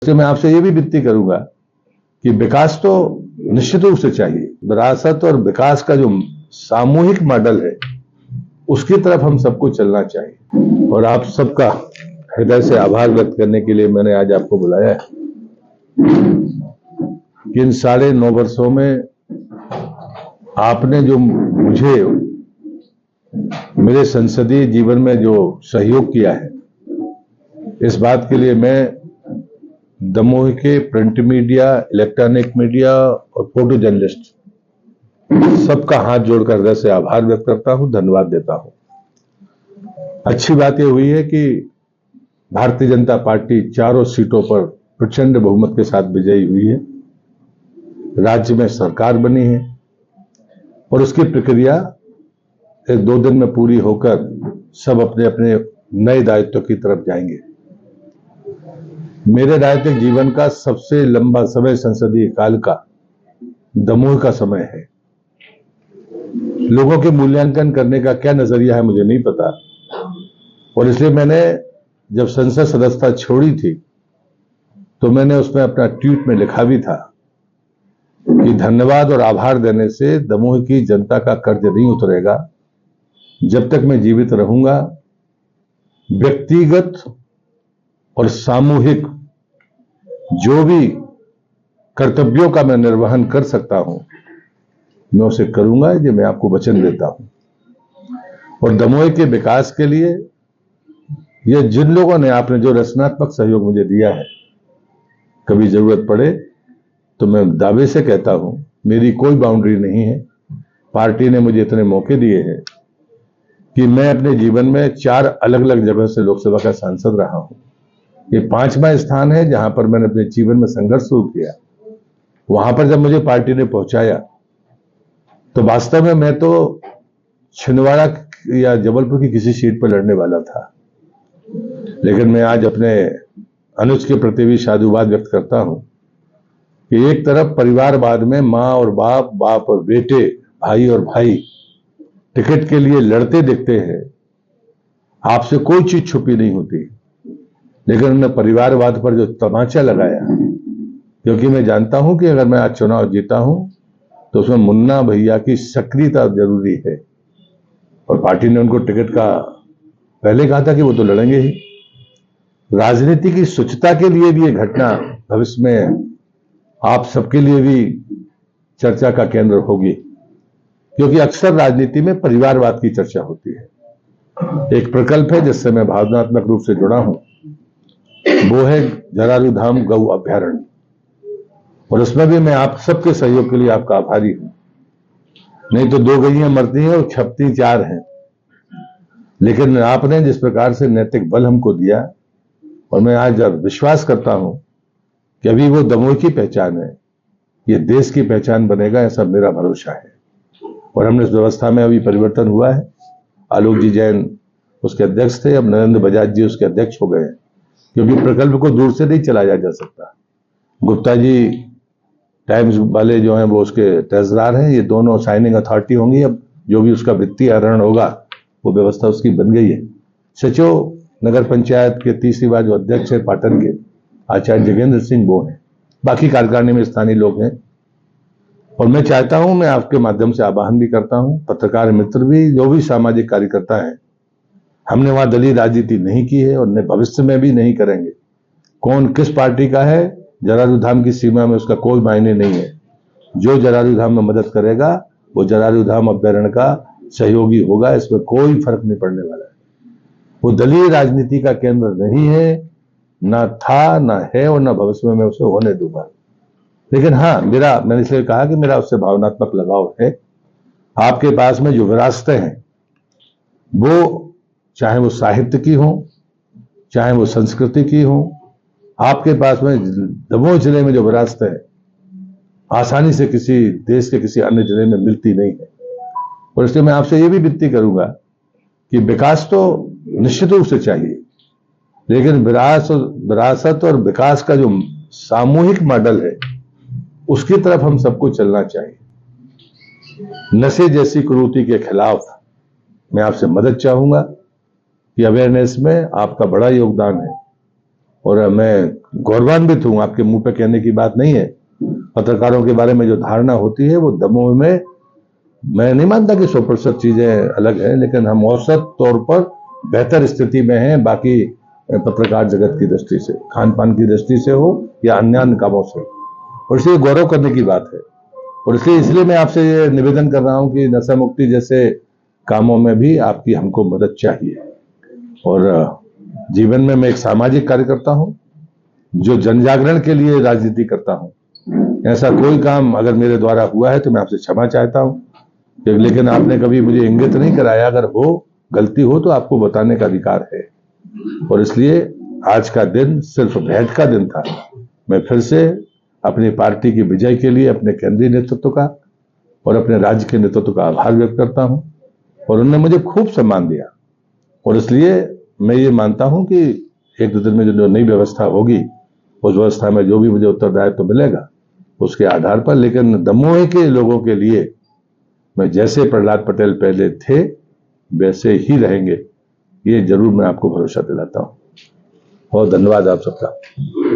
इसलिए मैं आपसे ये भी विनती करूंगा कि विकास तो निश्चित रूप से चाहिए। विरासत और विकास का जो सामूहिक मॉडल है उसकी तरफ हम सबको चलना चाहिए। और आप सबका हृदय से आभार व्यक्त करने के लिए मैंने आज आपको बुलाया है कि इन 9.5 वर्षों में आपने जो मुझे मेरे संसदीय जीवन में जो सहयोग किया है, इस बात के लिए मैं दमोह के प्रिंट मीडिया, इलेक्ट्रॉनिक मीडिया और फोटो जर्नलिस्ट सबका हाथ जोड़कर हृदय से आभार व्यक्त करता हूं, धन्यवाद देता हूं। अच्छी बात यह हुई है कि भारतीय जनता पार्टी चारों सीटों पर प्रचंड बहुमत के साथ विजयी हुई है, राज्य में सरकार बनी है और उसकी प्रक्रिया 1-2 दिन में पूरी होकर सब अपने अपने नए दायित्व की तरफ जाएंगे। मेरे राजनीतिक जीवन का सबसे लंबा समय संसदीय काल का दमोह का समय है। लोगों के मूल्यांकन करने का क्या नजरिया है मुझे नहीं पता, और इसलिए मैंने जब संसद सदस्यता छोड़ी थी तो मैंने उसमें अपना ट्वीट में लिखा भी था कि धन्यवाद और आभार देने से दमोह की जनता का कर्ज नहीं उतरेगा। जब तक मैं जीवित रहूंगा, व्यक्तिगत और सामूहिक जो भी कर्तव्यों का मैं निर्वहन कर सकता हूं, मैं उसे करूंगा, ये मैं आपको वचन देता हूं। और दमोह के विकास के लिए ये जिन लोगों ने आपने जो रचनात्मक सहयोग मुझे दिया है, कभी जरूरत पड़े तो मैं दावे से कहता हूं मेरी कोई बाउंड्री नहीं है। पार्टी ने मुझे इतने मौके दिए हैं कि मैं अपने जीवन में 4 अलग अलग जगह से लोकसभा का सांसद रहा हूं। ये 5वां स्थान है जहां पर मैंने अपने जीवन में संघर्ष शुरू किया। वहां पर जब मुझे पार्टी ने पहुंचाया तो वास्तव में मैं तो छिंदवाड़ा या जबलपुर की किसी सीट पर लड़ने वाला था, लेकिन मैं आज अपने अनुज के प्रति भी साधुवाद व्यक्त करता हूं कि एक तरफ परिवारवाद में मां और बाप, बाप और बेटे, भाई और भाई टिकट के लिए लड़ते दिखते हैं। आपसे कोई चीज छुपी नहीं होती, लेकिन उन्होंने परिवारवाद पर जो तमाचा लगाया, क्योंकि मैं जानता हूं कि अगर मैं आज चुनाव जीता हूं तो उसमें मुन्ना भैया की सक्रियता जरूरी है, और पार्टी ने उनको टिकट का पहले कहा था कि वो तो लड़ेंगे ही। राजनीति की शुचिता के लिए भी ये घटना भविष्य में आप सबके लिए भी चर्चा का केंद्र होगी, क्योंकि अक्सर राजनीति में परिवारवाद की चर्चा होती है। एक प्रकल्प है जिससे मैं भावनात्मक रूप से जुड़ा हूं, वो है जरारू धाम गौ अभ्यारण्य, और उसमें भी मैं आप सबके सहयोग के लिए आपका आभारी हूं। नहीं तो 2 गैयां मरती हैं और छपती 4 हैं, लेकिन आपने जिस प्रकार से नैतिक बल हमको दिया, और मैं आज विश्वास करता हूं कि अभी वो दमोह की पहचान है, ये देश की पहचान बनेगा, ऐसा मेरा भरोसा है। और हमने इस व्यवस्था में अभी परिवर्तन हुआ है। आलोक जी जैन उसके अध्यक्ष थे, अब नरेंद्र बजाज जी उसके अध्यक्ष हो गए हैं, क्योंकि प्रकल्प को दूर से नहीं चलाया जा सकता। गुप्ता जी टाइम्स वाले जो हैं वो उसके तहसीलदार हैं, ये दोनों साइनिंग अथॉरिटी होंगी। अब जो भी उसका वित्तीय आहरण होगा वो व्यवस्था उसकी बन गई है। सचिव नगर पंचायत के तीसरी बार जो अध्यक्ष है पाटन के आचार्य जगेंद्र सिंह वो हैं, बाकी कार्यकारिणी में स्थानीय लोग हैं। और मैं चाहता हूं, मैं आपके माध्यम से आह्वान भी करता हूं, पत्रकार मित्र भी, जो भी सामाजिक कार्यकर्ता है, हमने वहां दलीय राजनीति नहीं की है और न भविष्य में भी नहीं करेंगे। कौन किस पार्टी का है, जरारू धाम की सीमा में उसका कोई मायने नहीं है। जो जरारू धाम में मदद करेगा वो जरारू धाम अभ्यारण्य का सहयोगी होगा, इसमें कोई फर्क नहीं पड़ने वाला है। वो दलीय राजनीति का केंद्र नहीं है, ना था, ना है, और ना भविष्य में मैं उसे होने दूंगा। लेकिन हाँ, मैंने इसलिए कहा कि मेरा उससे भावनात्मक लगाव है। आपके पास में जो विरासतें हैं, वो चाहे वो साहित्य की हो, चाहे वो संस्कृति की हो, आपके पास में दमोह जिले में जो विरासतें है आसानी से किसी देश के किसी अन्य जिले में मिलती नहीं है। और इसलिए मैं आपसे ये भी विनती करूंगा कि विकास तो निश्चित रूप से चाहिए, लेकिन विरासत और विकास का जो सामूहिक मॉडल है उसकी तरफ हम सबको चलना चाहिए। नशे जैसी कुरीति के खिलाफ मैं आपसे मदद चाहूंगा कि अवेयरनेस में आपका बड़ा योगदान है। और मैं गौरवान्वित हूं, आपके मुंह पे कहने की बात नहीं है। पत्रकारों के बारे में जो धारणा होती है वो दमोह में, मैं नहीं मानता कि 100% चीजें अलग हैं, लेकिन हम औसत तौर पर बेहतर स्थिति में हैं बाकी पत्रकार जगत की दृष्टि से, खान पान की दृष्टि से हो या अन्य कामों से, और इसलिए गौरव करने की बात है। और इसलिए मैं आपसे ये निवेदन कर रहा हूं कि नशा मुक्ति जैसे कामों में भी आपकी हमको मदद चाहिए। और जीवन में मैं एक सामाजिक कार्यकर्ता हूं जो जनजागरण के लिए राजनीति करता हूं। ऐसा कोई काम अगर मेरे द्वारा हुआ है तो मैं आपसे क्षमा चाहता हूं, लेकिन आपने कभी मुझे इंगित नहीं कराया। अगर हो गलती हो तो आपको बताने का अधिकार है। और इसलिए आज का दिन सिर्फ भेंट का दिन था। मैं फिर से अपनी पार्टी की विजय के लिए अपने केंद्रीय नेतृत्व का और अपने राज्य के नेतृत्व का आभार व्यक्त करता हूं, और उन्होंने मुझे खूब सम्मान दिया। और इसलिए मैं ये मानता हूं कि एक दो दिन में जो नई व्यवस्था होगी उस व्यवस्था में जो भी मुझे उत्तरदायित्व तो मिलेगा उसके आधार पर, लेकिन दमोह के लोगों के लिए मैं जैसे प्रहलाद पटेल पहले थे वैसे ही रहेंगे, ये जरूर मैं आपको भरोसा दिलाता हूं। बहुत धन्यवाद आप सबका।